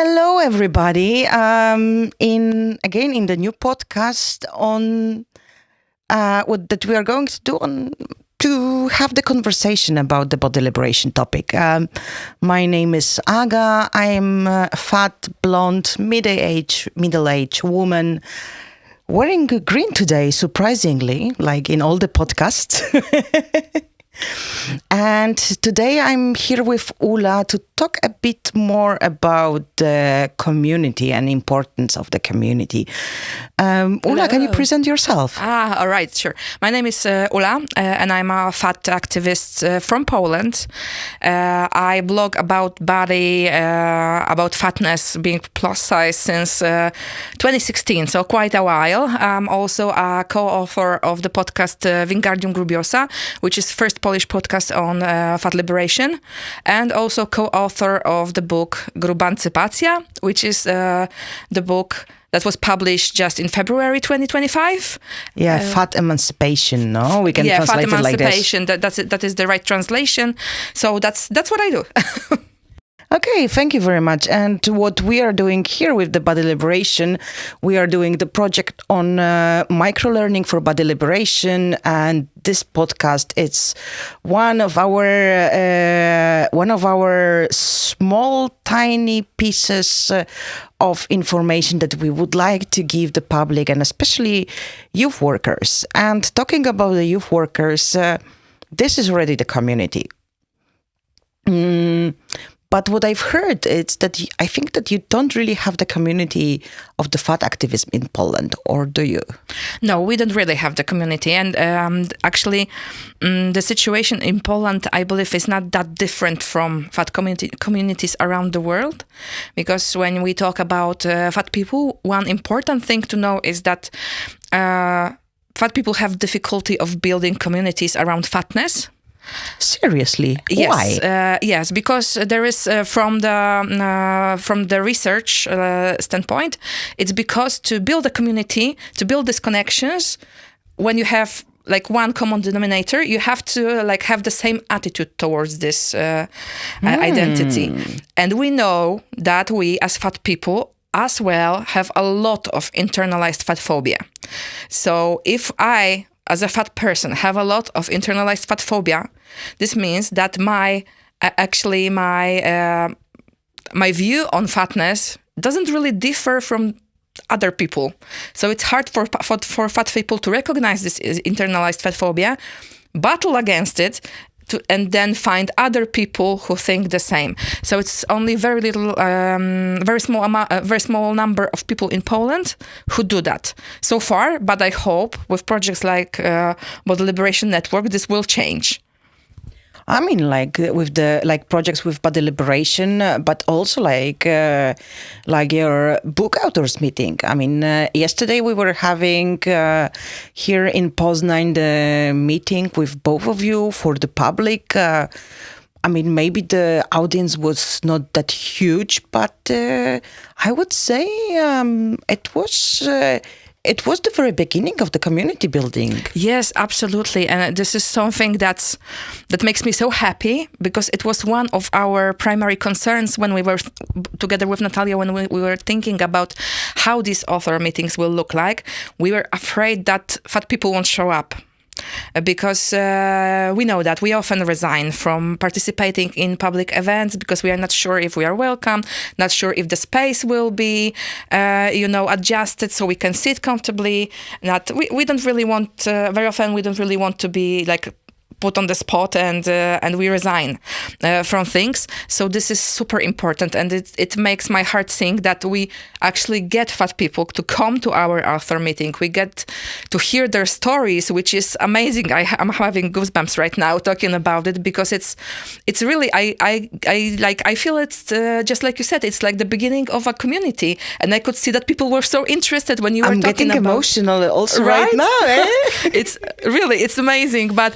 Hello, everybody. In the new podcast on that we are going to do to have the conversation about the body liberation topic. My name is Aga. I'm a fat, blonde, middle-aged woman wearing green today, surprisingly, like in all the podcasts. And today I'm here with Ula to talk a bit more about the community and importance of the community. Ula, can you present yourself? All right, sure. My name is Ula, and I'm a fat activist from Poland. I blog about body, about fatness, being plus size since 2016, so quite a while. I'm also a co-author of the podcast Wingardium Grubiosa, which is first Polish podcast on fat liberation, and also co-author of the book Grubancypacja, which is the book that was published just in February 2025. Yeah, fat emancipation, no? We can translate it like this. Fat emancipation, that is the right translation. So that's what I do. Okay, thank you very much. And what we are doing here with the body liberation, we are doing the project on micro-learning for body liberation, and this podcast, it's one of our small, tiny pieces of information that we would like to give the public, and especially youth workers. And talking about the youth workers, this is already the community. But what I've heard is that I think that you don't really have the community of the fat activism in Poland, or do you? No, we don't really have the community. And actually, the situation in Poland, I believe, is not that different from fat communities around the world. Because when we talk about fat people, one important thing to know is that fat people have difficulty of building communities around fatness. Seriously? Yes, Why? Yes, because there is from the research standpoint, it's because to build a community, to build these connections, when you have like one common denominator, you have to like have the same attitude towards this identity. And we know that we as fat people as well have a lot of internalized fatphobia. So if I, as a fat person, have a lot of internalized fatphobia, this means that my view on fatness doesn't really differ from other people. So it's hard for fat people to recognize this internalized fatphobia, battle against it, and then find other people who think the same. So it's only very small number of people in Poland who do that so far. But I hope with projects like Body Liberation Network, this will change. I mean, like with the projects with body liberation, but also like your book authors meeting. I mean, yesterday we were having here in Poznań the meeting with both of you for the public. I mean, maybe the audience was not that huge, but I would say it was the very beginning of the community building. Yes, absolutely. And this is something that makes me so happy, because it was one of our primary concerns when we were together with Natalia, when we were thinking about how these author meetings will look like. We were afraid that fat people won't show up. Because we know that we often resign from participating in public events because we are not sure if we are welcome, not sure if the space will be, adjusted so we can sit comfortably. We don't really want, very often we don't really want to be like put on the spot and we resign from things. So this is super important, and it makes my heart sing that we actually get fat people to come to our author meeting. We get to hear their stories, which is amazing. I'm having goosebumps right now talking about it, because it's really I feel it's just like you said, it's like the beginning of a community, and I could see that people were so interested when you were talking about. I'm getting emotional also right now. It's amazing, but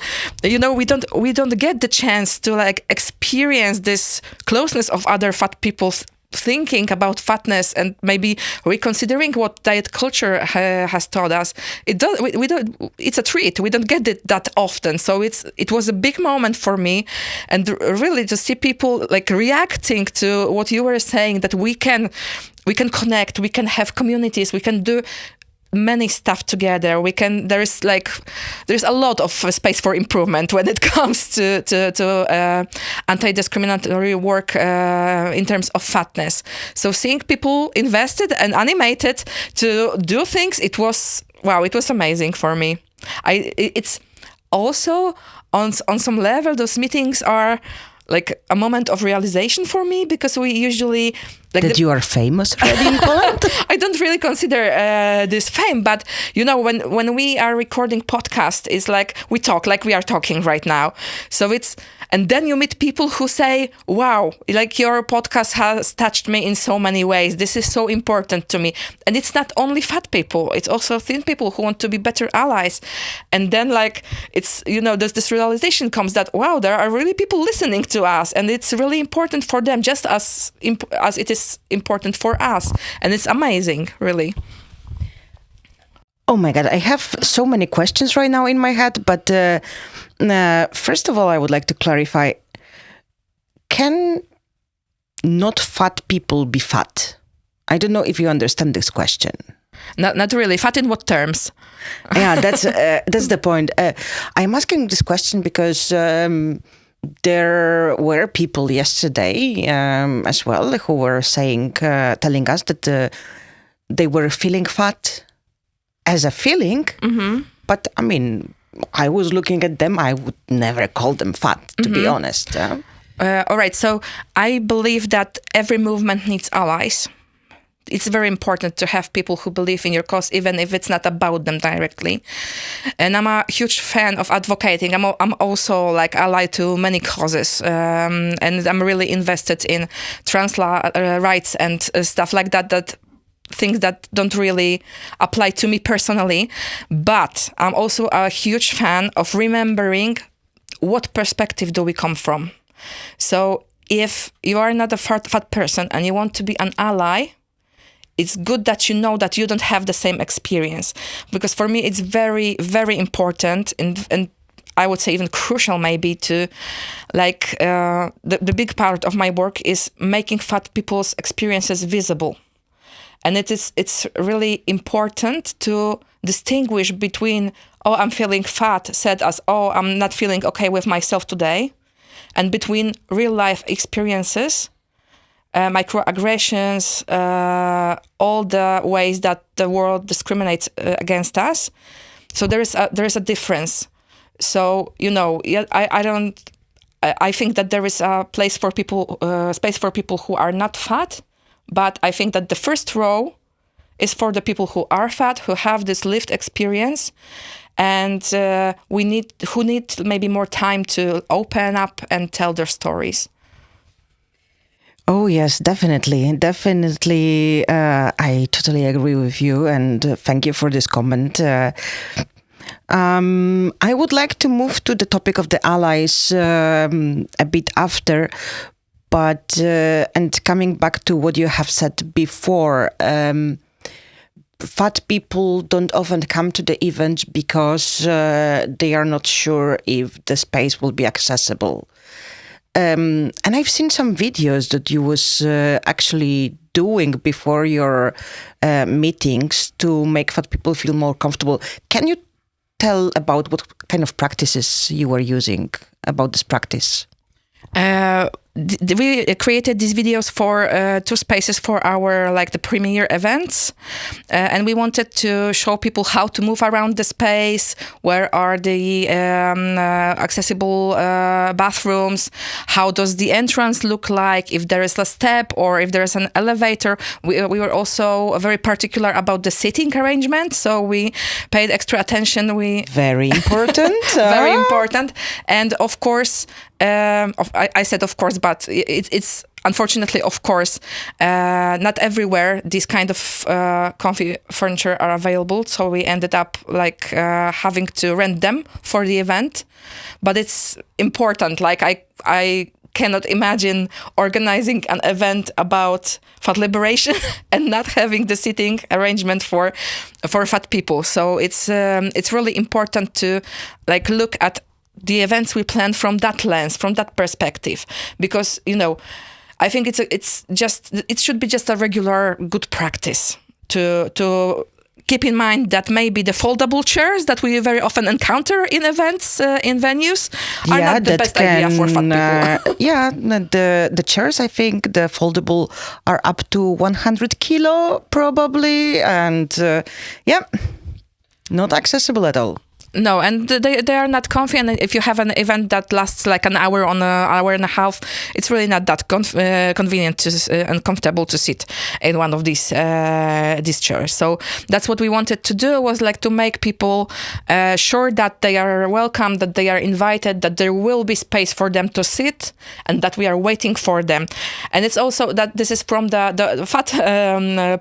we don't get the chance to like experience this closeness of other fat people's thinking about fatness and maybe reconsidering what diet culture has taught us. It does. We don't. It's a treat. We don't get it that often. So it was a big moment for me, and really to see people like reacting to what you were saying, that we can connect, we can have communities, we can do many stuff together. There's a lot of space for improvement when it comes to anti-discriminatory work in terms of fatness. So seeing people invested and animated to do things, it was amazing for me. It's also on some level, those meetings are like a moment of realization for me, because we usually that you are famous already in Poland. I don't really consider this fame, but when we are recording podcast, it's like we talk like we are talking right now. So and then you meet people who say, wow, like your podcast has touched me in so many ways. This is so important to me. And it's not only fat people, it's also thin people who want to be better allies. And then there's this realization comes that, wow, there are really people listening to us, and it's really important for them, just as it is important for us. And it's amazing, really. Oh my God, I have so many questions right now in my head, but first of all, I would like to clarify, can not fat people be fat? I don't know if you understand this question. Not really. Fat in what terms? Yeah, that's the point. I'm asking this question because there were people yesterday as well who were telling us that they were feeling fat as a feeling. Mm-hmm. But I mean, I was looking at them, I would never call them fat, to be honest. All right, so I believe that every movement needs allies. It's very important to have people who believe in your cause, even if it's not about them directly. And I'm a huge fan of advocating. I'm also like allied to many causes, and I'm really invested in trans rights and stuff like that. That things that don't really apply to me personally, but I'm also a huge fan of remembering what perspective do we come from. So if you are not a fat person and you want to be an ally, it's good that you know that you don't have the same experience, because for me it's very, very important and I would say even crucial maybe to the big part of my work is making fat people's experiences visible. And it's really important to distinguish between, oh, I'm feeling fat, said as, oh, I'm not feeling okay with myself today, and between real life experiences, microaggressions, all the ways that the world discriminates against us. So there is a difference. So I think that there is a place for people, space for people who are not fat. But I think that the first row is for the people who are fat, who have this lived experience, and who need maybe more time to open up and tell their stories. Oh yes, definitely. I totally agree with you, and thank you for this comment. I would like to move to the topic of the allies a bit after. But, and coming back to what you have said before, fat people don't often come to the event because they are not sure if the space will be accessible. And I've seen some videos that you was actually doing before your meetings to make fat people feel more comfortable. Can you tell about what kind of practices you were using about this practice? We created these videos for 2 spaces for our the premiere events, and we wanted to show people how to move around the space, where are the accessible bathrooms, how does the entrance look like, if there is a step or if there is an elevator. We were also very particular about the seating arrangement, so we paid extra attention. Very important. Very important. And of course, I said of course, but it's unfortunately, of course, not everywhere these kind of comfy furniture are available. So we ended up having to rent them for the event. But it's important. I cannot imagine organizing an event about fat liberation and not having the seating arrangement for fat people. So it's really important to like look at the events we plan from that lens, from that perspective, because I think it should be just a regular good practice to keep in mind that maybe the foldable chairs that we very often encounter in events, in venues, are not the best idea for fat people. The chairs, I think the foldable are up to 100 kilo probably, and not accessible at all. No, and they are not comfy. And if you have an event that lasts like an hour on an hour and a half, it's really not that convenient and comfortable to sit in one of these chairs. So that's what we wanted to do, was like to make people sure that they are welcome, that they are invited, that there will be space for them to sit, and that we are waiting for them. And it's also that this is from the fat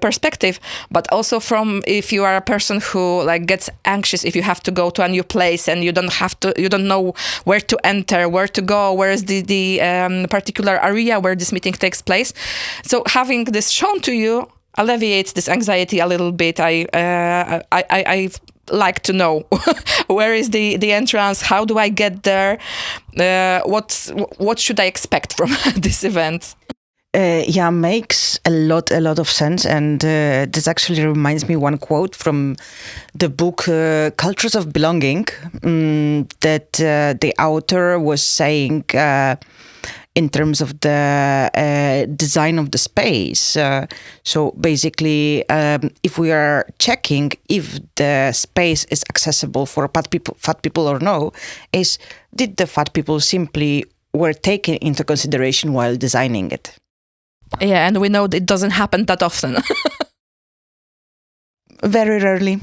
perspective, but also from if you are a person who like gets anxious if you have to go to a new place and you don't know where to enter, where to go, where is the particular area where this meeting takes place. So having this shown to you alleviates this anxiety a little bit. I like to know where is the entrance, how do I get there, what should I expect from this event. Makes a lot of sense, and this actually reminds me one quote from the book Cultures of Belonging, that the author was saying in terms of the design of the space. So basically, if we are checking if the space is accessible for fat people or no, is did the fat people simply were taken into consideration while designing it? Yeah, and we know that it doesn't happen that often. Very rarely.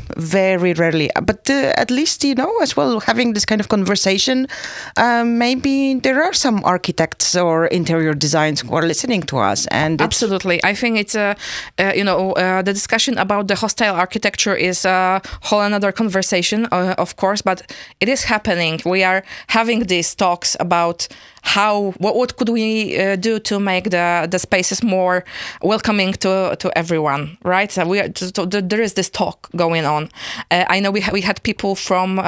But at least, as well, having this kind of conversation, maybe there are some architects or interior designs who are listening to us. And absolutely. I think it's, the discussion about the hostile architecture is a whole another conversation, of course, but it is happening. We are having these talks about what could we do to make the spaces more welcoming to everyone, right? So there is this talk going on. I know we had people from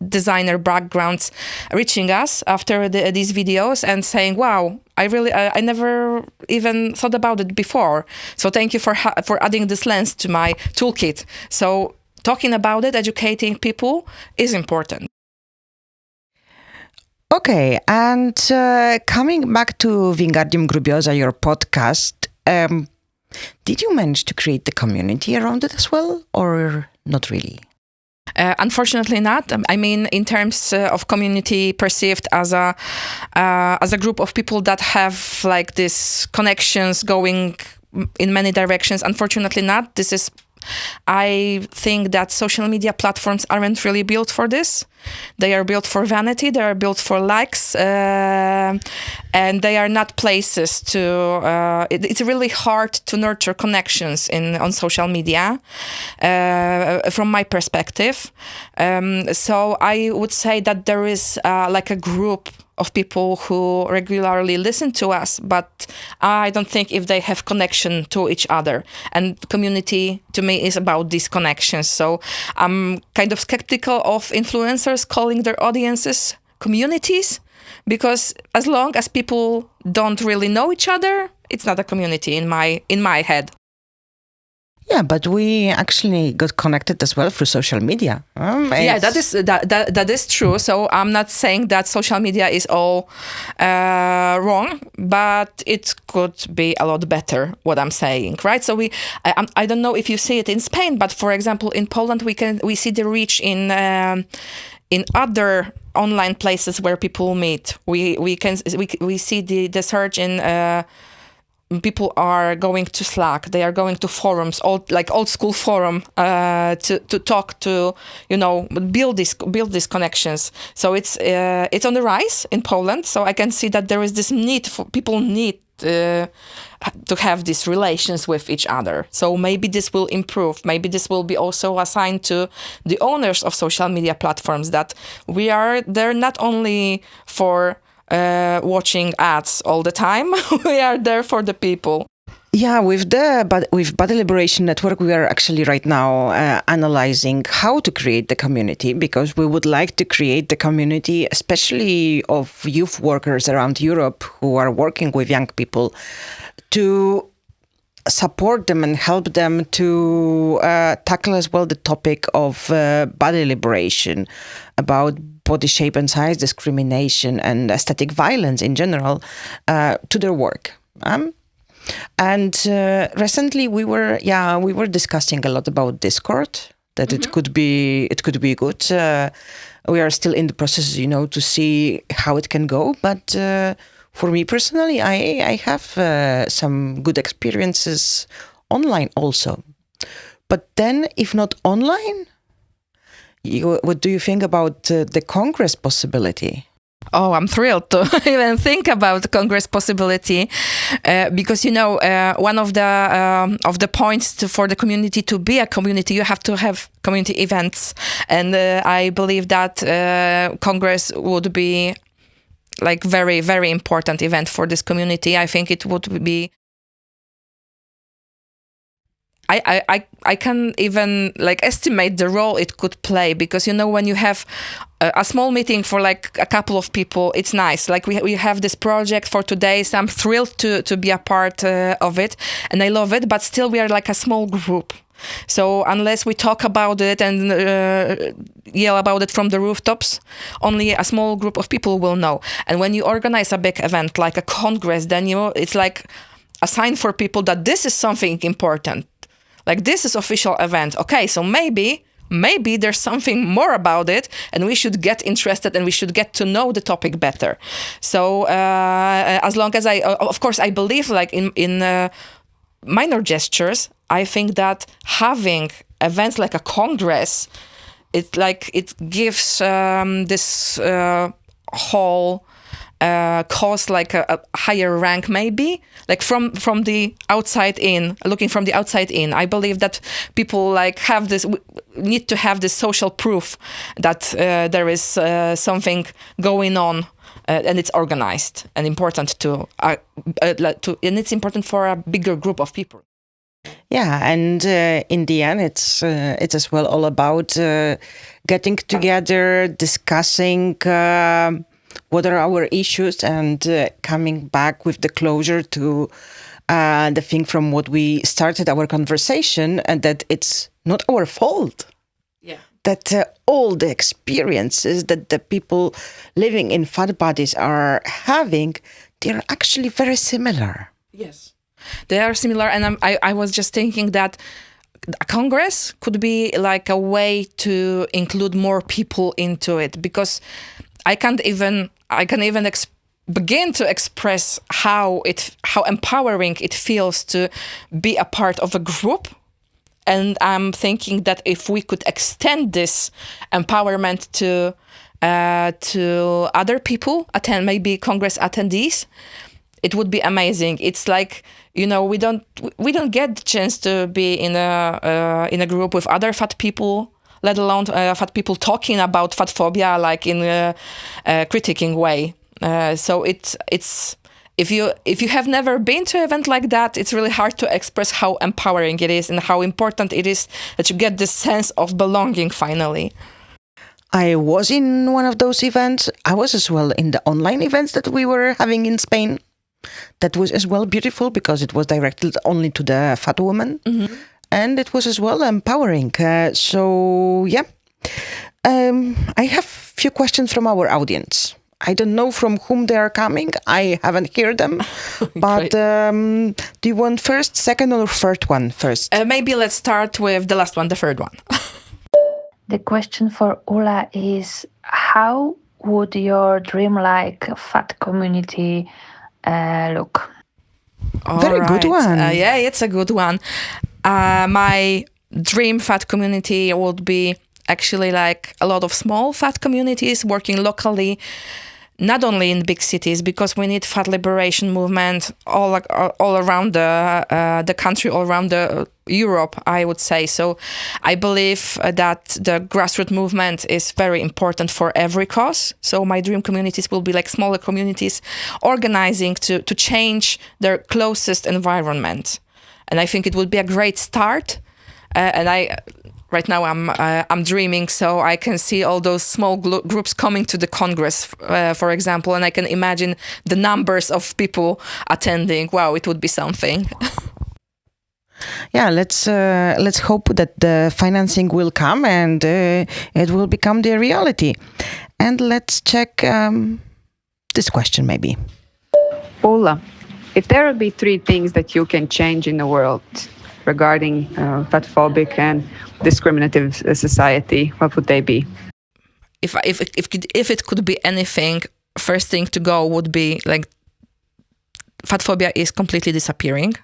designer backgrounds reaching us after these videos and saying, "Wow, I never even thought about it before. So thank you for adding this lens to my toolkit." So talking about it, educating people is important. Okay, and coming back to Wingardium Grubiosa, your podcast, did you manage to create the community around it as well, or not really? Unfortunately not. I mean, in terms of community perceived as a group of people that have like these connections going in many directions, unfortunately not. I think that social media platforms aren't really built for this. They are built for vanity, they are built for likes, and they are not places to... it's really hard to nurture connections on social media, from my perspective. So I would say that there is like a group of people who regularly listen to us, but I don't think if they have connection to each other. And community, to me, is about these connections. So I'm kind of skeptical of influencers calling their audiences communities, because as long as people don't really know each other, it's not a community in my head. Yeah, but we actually got connected as well through social media. Yeah, that is true. So I'm not saying that social media is all wrong, but it could be a lot better. What I'm saying, right? So I don't know if you see it in Spain, but for example, in Poland, we see the reach in other online places where people meet. We see the surge in. People are going to Slack. They are going to forums, old school forum, to talk to, build these connections. So it's on the rise in Poland. So I can see that there is this need for people to have these relations with each other. So maybe this will improve. Maybe this will be also a sign to the owners of social media platforms that we are there not only for watching ads all the time. We are there for the people. Yeah, with Body Liberation Network, we are actually right now analyzing how to create the community, because we would like to create the community, especially of youth workers around Europe who are working with young people, to support them and help them to tackle as well the topic of body liberation, about body shape and size discrimination and aesthetic violence in general, to their work. And recently we were discussing a lot about Discord, that it could be good. We are still in the process, to see how it can go. But for me personally, I have some good experiences online also. But then, if not online, what do you think about the Congress possibility? Oh, I'm thrilled to even think about the Congress possibility, because one of the points for the community to be a community, you have to have community events, and I believe that Congress would be like very, very important event for this community. I think it would be. I can even like estimate the role it could play, because when you have a small meeting for like a couple of people, it's nice. Like we have this project for today, so I'm thrilled to be a part of it, and I love it. But still, we are like a small group. So unless we talk about it and yell about it from the rooftops, only a small group of people will know. And when you organize a big event like a Congress, then it's like a sign for people that this is something important. Like, this is official event. Okay, so maybe there's something more about it, and we should get interested and we should get to know the topic better. So as long as of course, I believe like in minor gestures, I think that having events like a Congress, it gives this whole cause like a higher rank, maybe like from the outside in, looking from the outside in. I believe that people like need to have this social proof that there is something going on, and it's organized and important and it's important for a bigger group of people. Yeah, and in the end, it's as well all about getting together, discussing what are our issues, and coming back with the closure to the thing from what we started our conversation, and that it's not our fault. Yeah. That all the experiences that the people living in fat bodies are having, they're actually very similar. Yes, they are similar. And I was just thinking that a Congress could be like a way to include more people into it, because I can even begin to express how empowering it feels to be a part of a group. And I'm thinking that if we could extend this empowerment to other people, maybe Congress attendees, it would be amazing. It's like, we don't get the chance to be in a group with other fat people, let alone fat people talking about fatphobia like in a critiquing way. So it's if you have never been to an event like that, it's really hard to express how empowering it is and how important it is that you get this sense of belonging finally. I was in one of those events. I was as well in the online events that we were having in Spain. That was as well beautiful, because it was directed only to the fat woman. Mm-hmm. And it was as well empowering. So, yeah. I have a few questions from our audience. I don't know from whom they are coming. I haven't heard them. But do you want first, second, or third one first? Maybe let's start with the last one, the third one. The question for Ula is, how would your dream-like fat community look? Very good one. Yeah, it's a good one. My dream fat community would be actually like a lot of small fat communities working locally, not only in big cities, because we need fat liberation movement all around the country, all around Europe, I would say. So I believe that the grassroots movement is very important for every cause. So my dream communities will be like smaller communities organizing to change their closest environment. And I think it would be a great start. Right now I'm dreaming, so I can see all those small groups coming to the Congress, for example, and I can imagine the numbers of people attending. Wow, it would be something. Yeah, let's hope that the financing will come and it will become the reality. And let's check this question maybe. Ola, if there would be 3 things that you can change in the world regarding fatphobic and discriminative society, what would they be? If it could be anything, first thing to go would be like fatphobia is completely disappearing.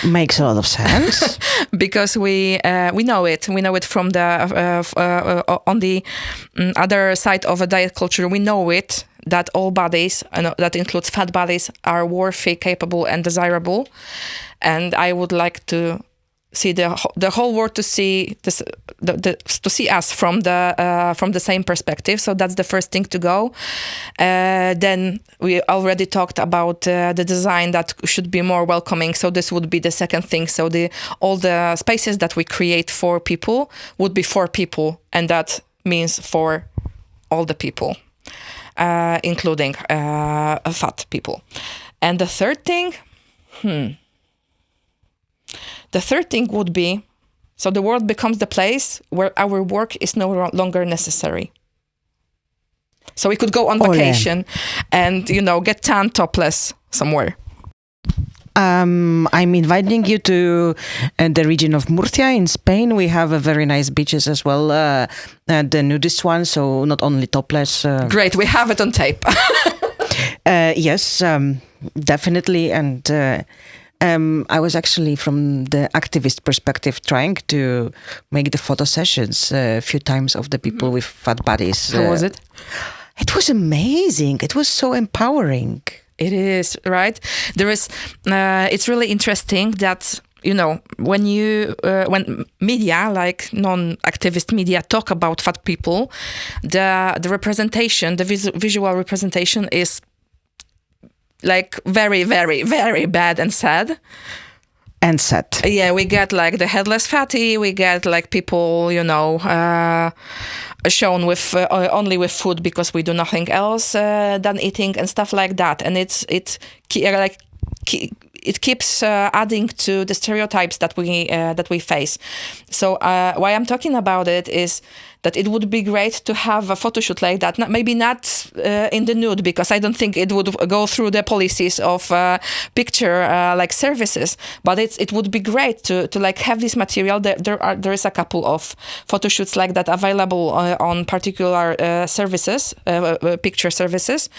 Makes a lot of sense. Because we know it. We know it from the on the other side of a diet culture. We know it that all bodies, that includes fat bodies, are worthy, capable, and desirable. And I would like to see the whole world to see this, to see us from the same perspective. So that's the first thing to go. Then we already talked about the design that should be more welcoming. So this would be the second thing. So all the spaces that we create for people would be for people, and that means for all the people, including fat people. And the third thing. The third thing would be, so the world becomes the place where our work is no longer necessary. So we could go on vacation and, get tan topless somewhere. I'm inviting you to the region of Murcia in Spain. We have a very nice beaches as well, the nudist one, so not only topless. Great, we have it on tape. Yes, definitely. And I was actually, from the activist perspective, trying to make the photo sessions a few times of the people with fat bodies. How was it? It was amazing. It was so empowering. It is, right? There is. It's really interesting that when media, like non-activist media, talk about fat people, the representation, the visual representation is like very, very, very bad and sad. And sad. Yeah, we get like the headless fatty. We get like people, shown with only with food because we do nothing else than eating and stuff like that. And it keeps adding to the stereotypes that we face. So why I'm talking about it is that it would be great to have a photo shoot like that. Maybe not in the nude, because I don't think it would go through the policies of picture like services. But it would be great to like have this material. There is a couple of photo shoots like that available on particular services, picture services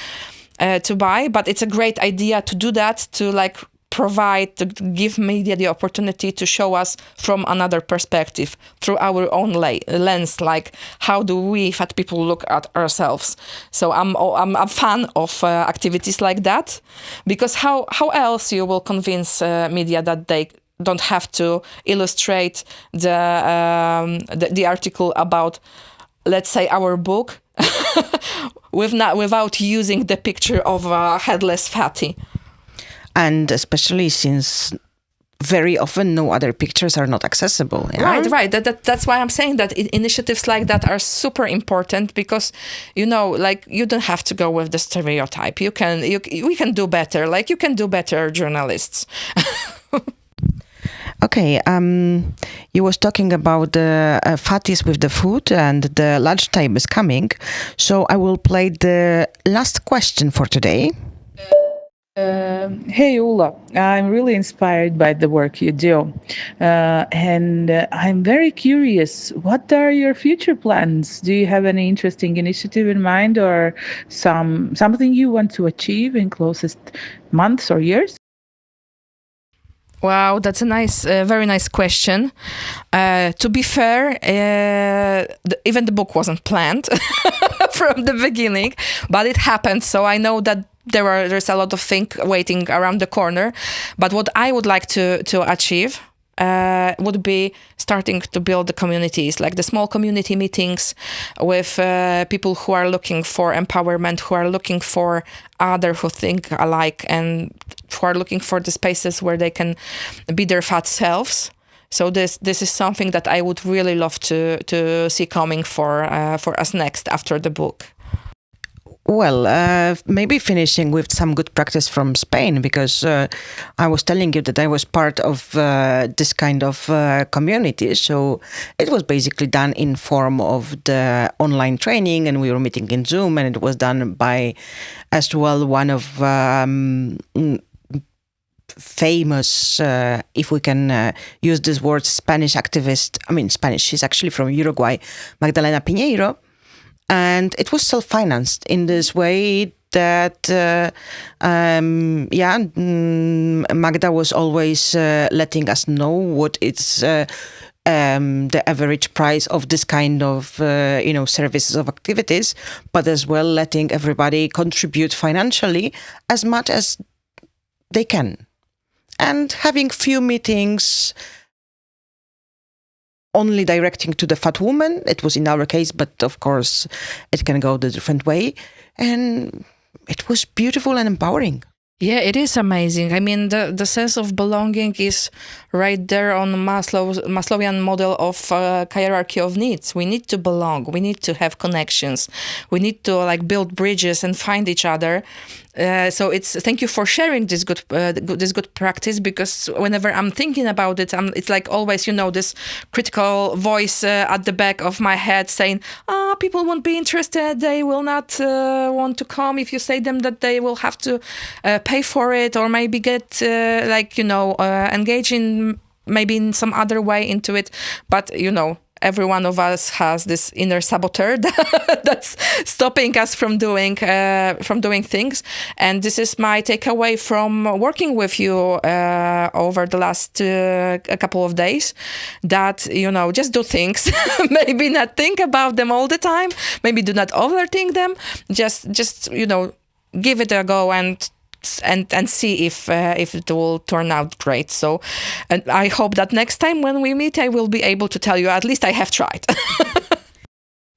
to buy. But it's a great idea to do that, to like to give media the opportunity to show us from another perspective, through our own lens, like how do we fat people look at ourselves. So I'm a fan of activities like that, because how else you will convince media that they don't have to illustrate the article about, let's say, our book without using the picture of a headless fatty. And especially since very often no other pictures are not accessible. Yeah? Right. That's why I'm saying that initiatives like that are super important, because, like you don't have to go with the stereotype. We can do better. Like you can do better, journalists. Okay, you was talking about the fatties with the food, and the lunchtime is coming. So I will play the last question for today. Hey, Ula, I'm really inspired by the work you do. And I'm very curious, what are your future plans? Do you have any interesting initiative in mind, or something you want to achieve in closest months or years? Wow, that's a very nice question. To be fair, even the book wasn't planned from the beginning, but it happened. So I know that there's a lot of things waiting around the corner. But what I would like to achieve would be starting to build the communities, like the small community meetings with people who are looking for empowerment, who are looking for others who think alike, and who are looking for the spaces where they can be their fat selves. So this is something that I would really love to see coming for us next after the book. Well, maybe finishing with some good practice from Spain, because I was telling you that I was part of this kind of community. So it was basically done in form of the online training, and we were meeting in Zoom, and it was done by as well one of famous, if we can use this word, Spanish activist. I mean, Spanish. She's actually from Uruguay, Magdalena Piñeiro. And it was self-financed in this way that, Magda was always letting us know what it's the average price of this kind of, services of activities, but as well letting everybody contribute financially as much as they can. And having few meetings only directing to the fat woman. It was in our case, but of course it can go the different way. And it was beautiful and empowering. Yeah, it is amazing. I mean, the sense of belonging is right there on Maslowian model of hierarchy of needs. We need to belong. We need to have connections. We need to build bridges and find each other. So thank you for sharing this good practice, because whenever I'm thinking about it, it's like always, this critical voice at the back of my head saying, people won't be interested. They will not want to come if you say them that they will have to pay for it, or maybe get engage in maybe in some other way into it. But every one of us has this inner saboteur that's stopping us from doing things. And this is my takeaway from working with you over the last a couple of days, that just do things. Maybe not think about them all the time, maybe do not overthink them, just give it a go and see if it will turn out great. So, and I hope that next time when we meet, I will be able to tell you at least I have tried.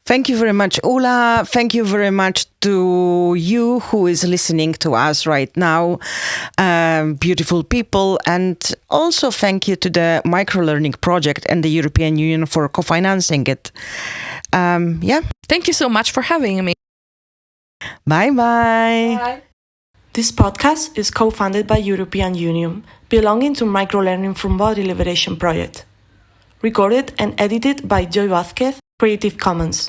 Thank you very much, Ula. Thank you very much to you who is listening to us right now, beautiful people. And also thank you to the Microlearning Project and the European Union for co-financing it. Thank you so much for having me. Bye-bye. Bye. This podcast is co-funded by European Union, belonging to Microlearning from Body Liberation Project. Recorded and edited by Joy Vázquez, Creative Commons.